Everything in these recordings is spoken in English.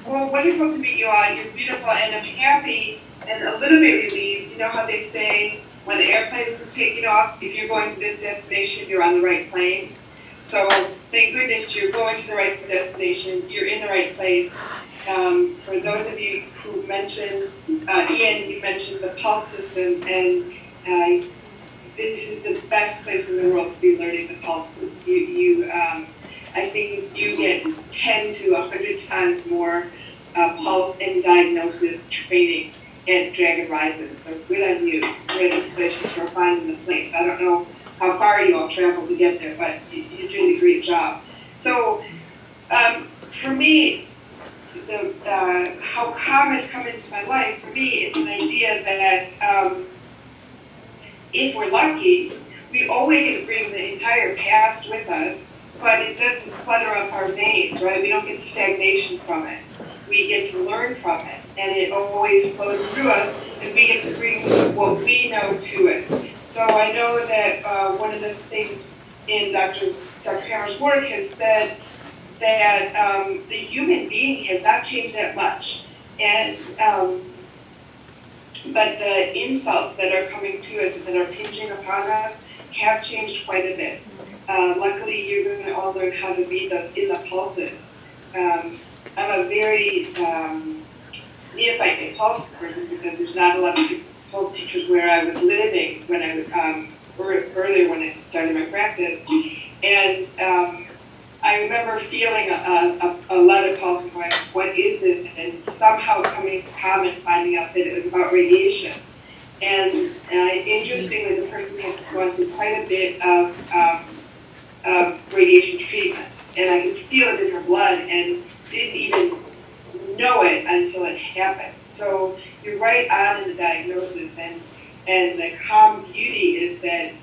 Well, wonderful to meet you all. You're beautiful, and I'm happy and a little bit relieved. You know how they say when the airplane is taking off, if you're going to this destination, you're on the right plane. So thank goodness you're going to the right destination. You're in the right place. For those of you who mentioned, Ian, you mentioned the pulse system, and this is the best place in the world to be learning the pulses. I think you get 10 to 100 times more pulse and diagnosis training at Dragon Rises. So good on you. Congratulations for finding the place. I don't know how far you all travel to get there, but you're doing a great job. So for me, how calm has come into my life, for me, it's an idea that if we're lucky, we always bring the entire past with us, but it doesn't clutter up our veins, right? We don't get stagnation from it. We get to learn from it, and it always flows through us, and we get to bring what we know to it. So I know that one of the things in Dr. Hammer's work has said that the human being has not changed that much, and but the insults that are coming to us and that are pinching upon us have changed quite a bit. Luckily, you're going to all learn how to read those in the pulses. I'm a very neophyte pulse person because there's not a lot of pulse teachers where I was living when I earlier when I started my practice, and I remember feeling a leather pulse and going, what is this? And somehow coming to calm and finding out that it was about radiation. And interestingly, the person had gone through quite a bit of radiation treatment. And I could feel it in her blood and didn't even know it until it happened. So you're right on in the diagnosis. And the calm beauty is that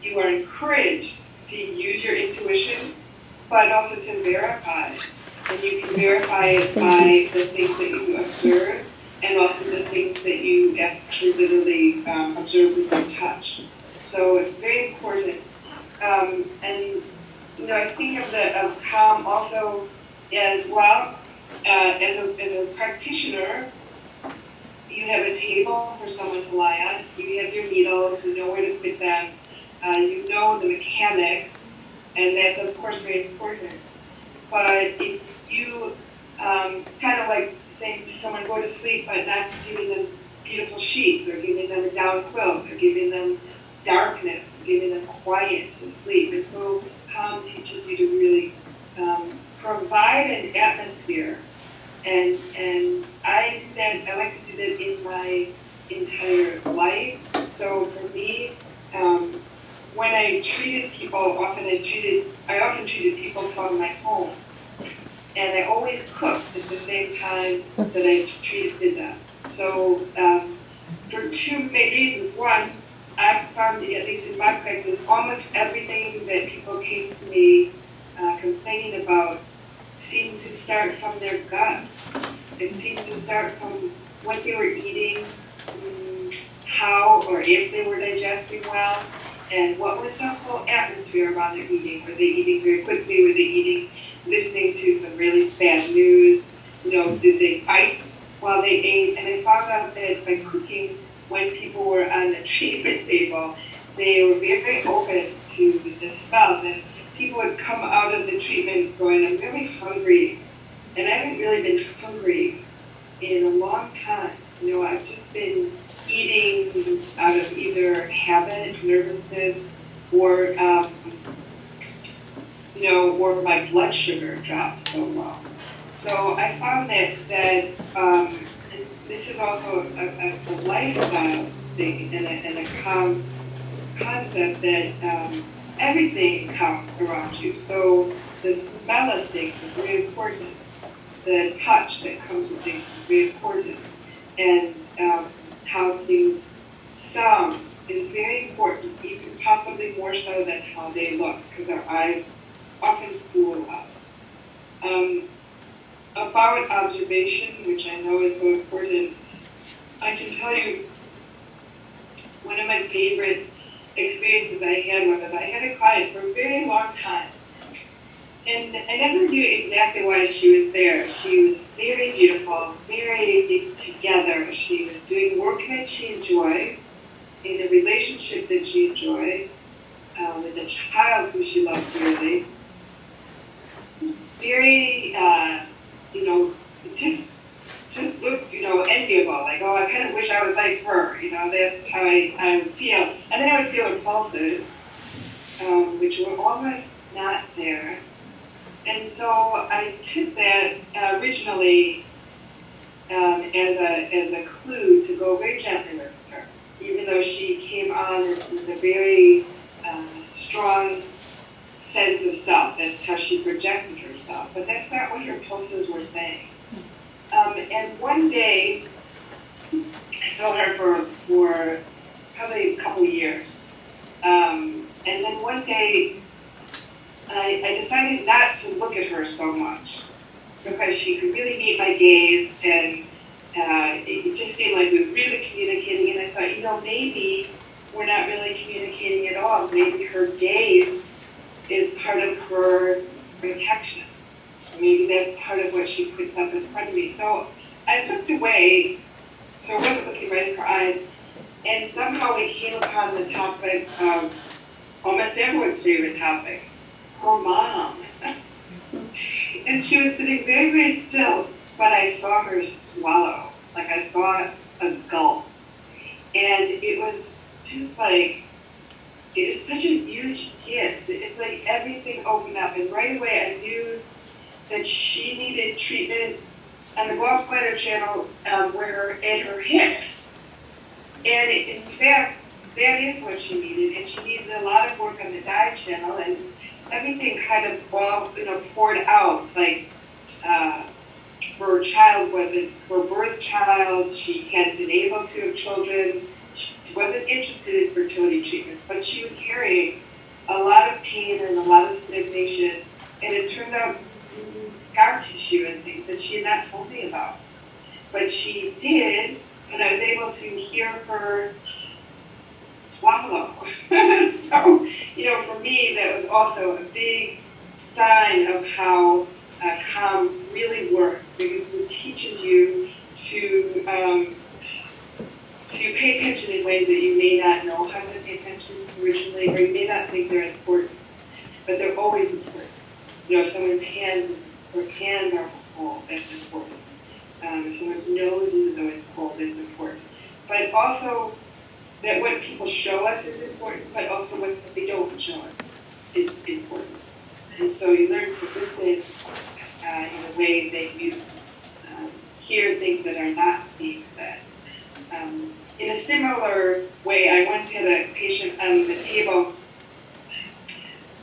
you are encouraged to use your intuition, but also to verify. And you can verify it by the things that you observe and also the things that you actually literally observe with your touch. So it's very important. And I think of calm also as well as a practitioner. You have a table for someone to lie on. You have your needles. You know where to put them. You know the mechanics, and that's of course very important. But if you, it's kind of like saying to someone, go to sleep, but not giving them beautiful sheets, or giving them a down quilt, or giving them darkness, or giving them quiet to sleep. And so calm teaches you to really provide an atmosphere. And I do that, I like to do that in my entire life. So for me, when I treated people, I often treated people from my home. And I always cooked at the same time that I treated them. So for two main reasons. One, I've found, at least in my practice, almost everything that people came to me complaining about seemed to start from their gut. It seemed to start from what they were eating, how or if they were digesting well, and what was the whole atmosphere around their eating. Were they eating very quickly? Were they eating, listening to some really bad news? Did they fight while they ate? And I found out that by cooking, when people were on the treatment table, they were very open to the smells. And people would come out of the treatment going, I'm really hungry. And I haven't really been hungry in a long time. I've just been eating out of either habit, nervousness, or or my blood sugar dropped so low. So I found that this is also a lifestyle thing and a concept that everything counts around you. So the smell of things is very important. The touch that comes with things is very important. And how things sound is very important, even possibly more so than how they look, because our eyes often fool us. About observation, which I know is so important, I can tell you one of my favorite experiences I had was I had a client for a very long time, And I never knew exactly why she was there. She was very beautiful, very together. She was doing work that she enjoyed, in a relationship that she enjoyed, with a child who she loved dearly. Very, it just looked, enviable. Like, oh, I kind of wish I was like her. That's how I would feel. And then I would feel her pulses, which were almost not there. And so I took that originally as a clue to go very gently with her, even though she came on with a very strong sense of self. That's how she projected herself. But that's not what her pulses were saying. And one day, I saw her for probably a couple years. And then one day, I decided not to look at her so much because she could really meet my gaze, and it just seemed like we were really communicating. And I thought, maybe we're not really communicating at all. Maybe her gaze is part of her protection. Maybe that's part of what she puts up in front of me. So I looked away, so I wasn't looking right in her eyes, and somehow we came upon the topic of almost everyone's favorite topic, her mom. And she was sitting very, very still, but I saw her swallow, like I saw a gulp. And it was just like, it was such a huge gift. It's like everything opened up, and right away I knew that she needed treatment on the gallbladder channel at her hips. And in fact, that is what she needed, and she needed a lot of work on the diet channel, and everything kind of all poured out. Like her child wasn't her birth child. She hadn't been able to have children. She wasn't interested in fertility treatments, but she was carrying a lot of pain and a lot of stagnation, and it turned out scar tissue and things that she had not told me about. But she did, and I was able to hear her swallow. So, for me, that was also a big sign of how calm really works, because it teaches you to pay attention in ways that you may not know how to pay attention originally, or you may not think they're important, but they're always important. If someone's hands are cold, that's important. If someone's nose is always cold, that's important. But also, that what people show us is important, but also what they don't show us is important. And so you learn to listen in a way that you hear things that are not being said. In a similar way, I once had a patient on the table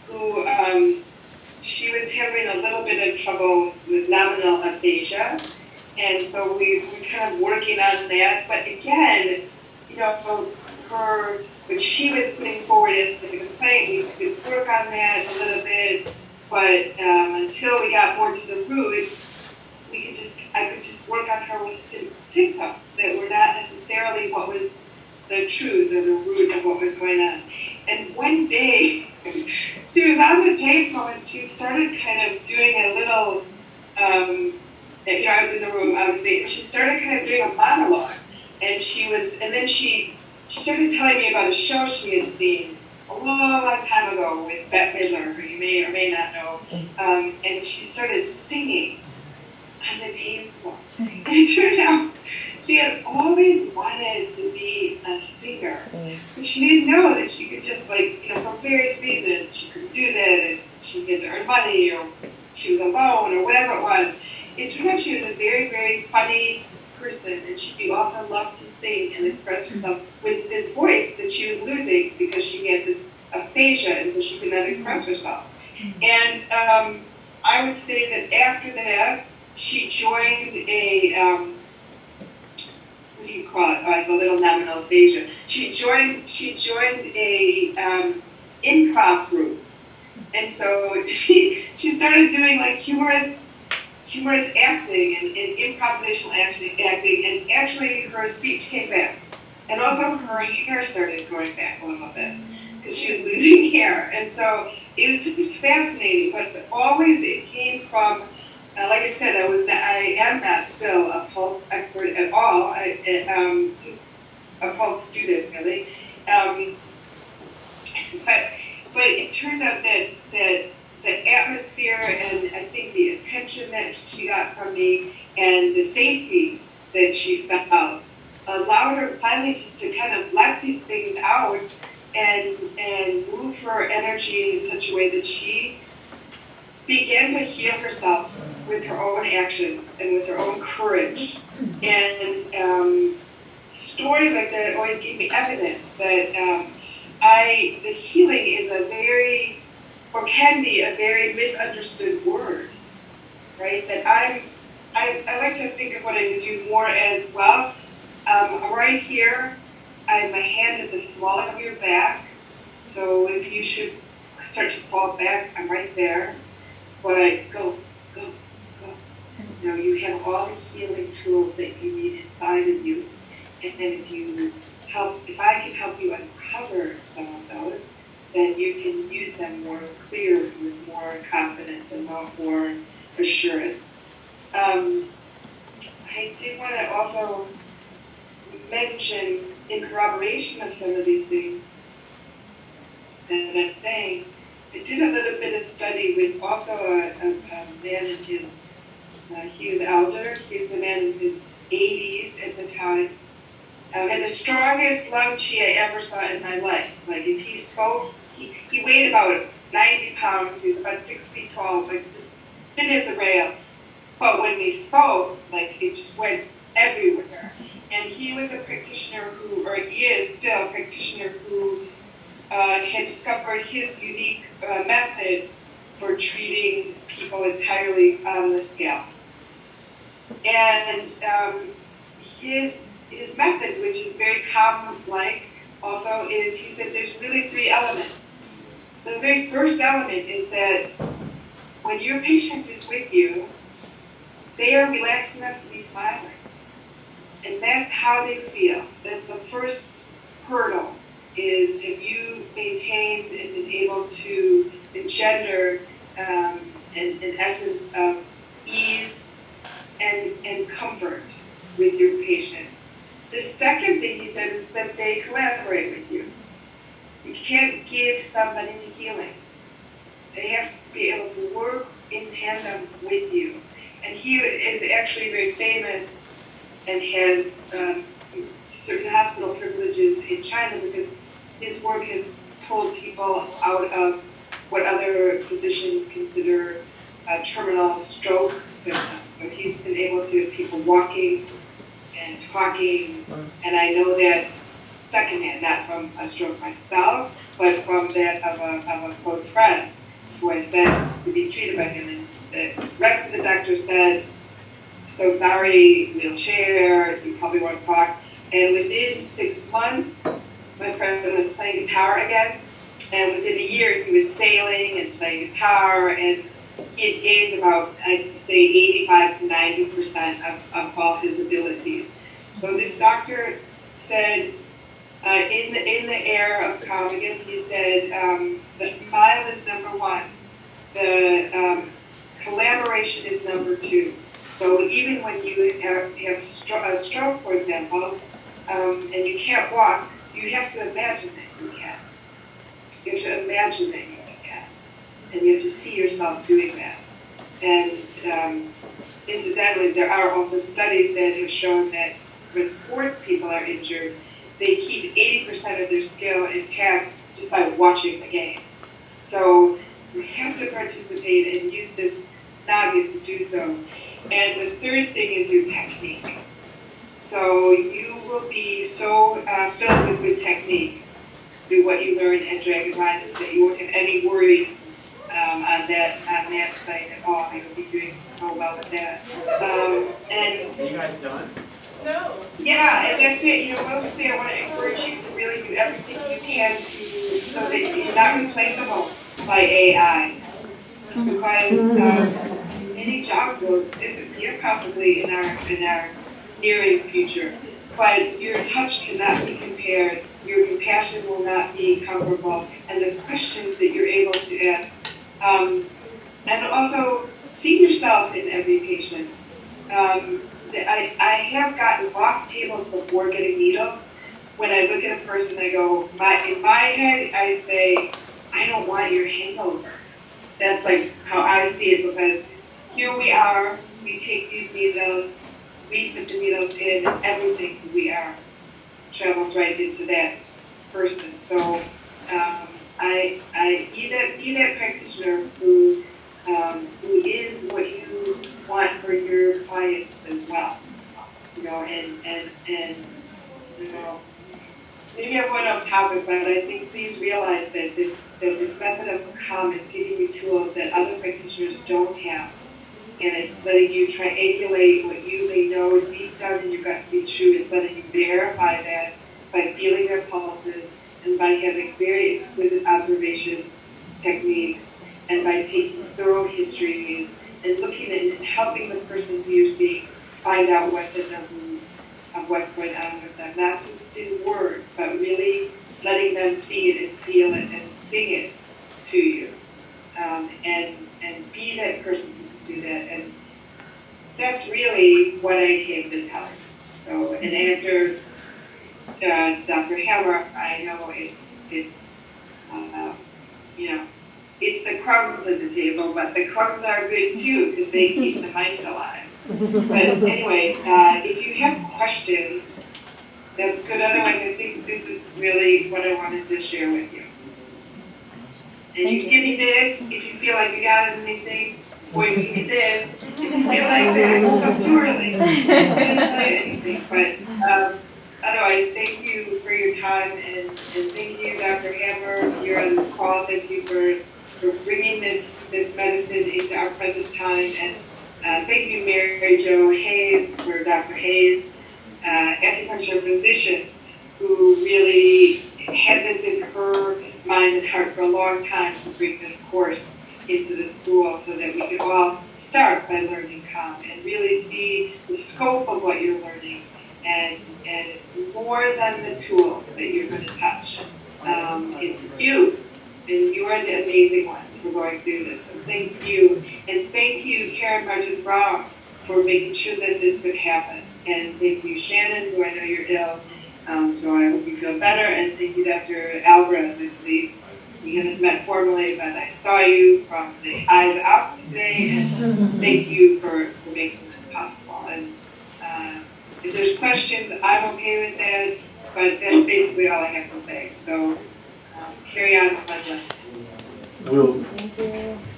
who she was having a little bit of trouble with nominal aphasia, and so we were kind of working on that. But again, what she was putting forward as a complaint, we could work on that a little bit, but until we got more to the root, I could just work on her with symptoms that were not necessarily what was the truth or the root of what was going on. And one day, she was on the table and she started kind of doing a little, I was in the room, obviously, and she started kind of doing a monologue. And then she started telling me about a show she had seen a long time ago with Bette Midler, who you may or may not know. And she started singing on the table. And it turned out she had always wanted to be a singer. But she didn't know that she could just, for various reasons, she could do that, and she had to earn money, or she was alone, or whatever it was. It turned out she was a very, very funny person, and she also loved to sing and express herself with this voice that she was losing because she had this aphasia, and so she could not express herself. And I would say that after that, she joined a what do you call it? Like a little nominal aphasia. She joined a improv group, and so she started doing like humorous acting and improvisational acting, and actually her speech came back, and also her hair started growing back a little bit. because she was losing hair. And so it was just fascinating, but always it came from, like I said, I am not still a pulse expert at all. Just a pulse student, really. But it turned out that the atmosphere and I think the attention that she got from me and the safety that she felt allowed her finally to kind of let these things out and move her energy in such a way that she began to heal herself with her own actions and with her own courage. And stories like that always gave me evidence that the healing is a very, or can be a very misunderstood word, right? That I like to think of what I do more as, well, right here, my hand at the small of your back, so if you should start to fall back, I'm right there, but go. You know, you have all the healing tools that you need inside of you, and then if I can help you uncover some of those, then you can use them more clearly with more confidence and more assurance. I did want to also mention, in corroboration of some of these things that I'm saying, I did a little bit of study with also a man in his, he was elder, he was a man in his 80s at the time, and the strongest lung chi I ever saw in my life. Like, if he spoke, he weighed about 90 pounds, he was about 6 feet tall, like just thin as a rail. But when he spoke, like, it just went everywhere. And he was a practitioner or he is still a practitioner who had discovered his unique method for treating people entirely on the scale. And his method, which is very common-like, also is, he said there's really 3 elements. So the very first element is that when your patient is with you, they are relaxed enough to be smiling. And that's how they feel. That's the first hurdle, is have you maintained and been able to engender an essence of ease and comfort with your patient. The second thing he said is that they collaborate with you. You can't give somebody the healing. They have to be able to work in tandem with you. And he is actually very famous and has certain hospital privileges in China because his work has pulled people out of what other physicians consider terminal stroke symptoms. So he's been able to have people walking and talking, and I know that secondhand, not from a stroke myself, but from that of a close friend who I sent to be treated by him. And the rest of the doctors said, so sorry, wheelchair, you probably want to talk. And within 6 months, my friend was playing guitar again. And within a year, he was sailing and playing guitar. And he had gained about, I'd say, 85 to 90% of all his abilities. So this doctor said, in the era of calm, again, he said, the smile is number 1. The collaboration is number 2. So even when you have a stroke, for example, and you can't walk, you have to imagine that you can. You have to imagine that you can. And you have to see yourself doing that. And incidentally, there are also studies that have shown that when sports people are injured, they keep 80% of their skill intact just by watching the game. So you have to participate and use this noggin to do so. And the third thing is your technique. So you will be so filled with good technique through what you learn at Dragon Rises that you won't have any worries on that site at all. You'll be doing so well with that. And are you guys done? No. Yeah, and that's it. You know, mostly I want to encourage you to really do everything you can so that you're not replaceable by AI. Because any job will disappear possibly in our nearing future. but your touch cannot be compared, your compassion will not be comparable, and the questions that you're able to ask. And also, see yourself in every patient. I have gotten off tables before getting needle. When I look at a person, I go, in my head, I say, I don't want your hangover. That's like how I see it, because here we are, we take these needles, we put the needles in, and everything we are travels right into that person. So I be that practitioner who is what you want for your clients as well. You know, and you know, maybe I'm going off topic, but I think please realize that this method of calm is giving you tools that other practitioners don't have. And it's letting you triangulate what you may know deep down in your gut to be true. It's letting you verify that by feeling their pulses and by having very exquisite observation techniques and by taking thorough histories and looking at and helping the person who you're seeing find out what's in the root of what's going on with them. Not just in words, but really letting them see it and feel it and sing it to you. And be that person who can do that. And that's really what I came to tell you. So, and after Dr. Hammer, I know it's you know, it's the crumbs at the table, but the crumbs are good too because they keep the mice alive. But anyway, if you have questions, that's good. Otherwise, I think this is really what I wanted to share with you. And you can give me this if you feel like you got anything, or you can give me this if you feel like that. I woke up too early. I didn't tell you anything, but otherwise, thank you for your time, and thank you, Dr. Hammer, you're on this call. Thank you for bringing this medicine into our present time, and thank you, Mary Jo Hayes, for Dr. Hayes, acupuncture physician, who really had this in her mind and heart for a long time to bring this course into the school so that we could all start by learning calm and really see the scope of what you're learning. And it's more than the tools that you're going to touch. It's you, and you are the amazing ones for going through this. So thank you. And thank you, Karen Martin Brown, for making sure that this could happen. And thank you, Shannon, who I know you're ill. So I hope you feel better. And thank you, Dr. Alvarez. I believe we haven't met formally, but I saw you from the eyes up today. And thank you for making this possible. And if there's questions, I'm okay with that. But that's basically all I have to say. So carry on with my lessons.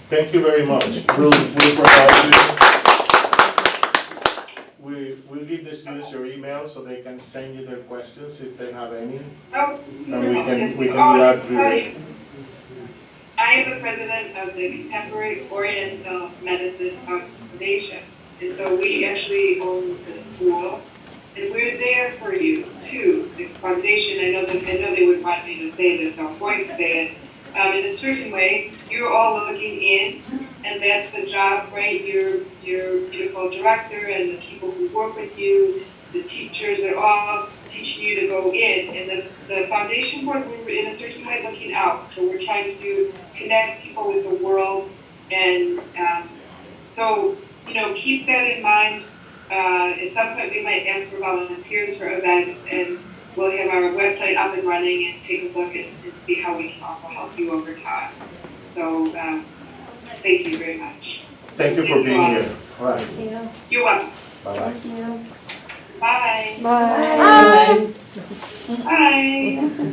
Thank you very much. We'll provide you. We'll give the students your email so they can send you their questions if they have any. Oh, and we can do that through it. I am the president of the Contemporary Oriental Medicine Foundation. And so we actually own the school. And we're there for you too. The foundation, I know they would want me to say this, so I'm going to say it. In a certain way, you're all looking in, and that's the job, right? Your beautiful director and the people who work with you, the teachers are all teaching you to go in. And the foundation board, we're in a certain way looking out. So we're trying to connect people with the world. And so, keep that in mind. At some point, we might ask for volunteers for events, and we'll have our website up and running and take a look and see how we can also help you over time. So thank you very much. Thank you for being here. All right. Yeah. You're welcome. Bye-bye. Thank you. Bye. Bye. Bye.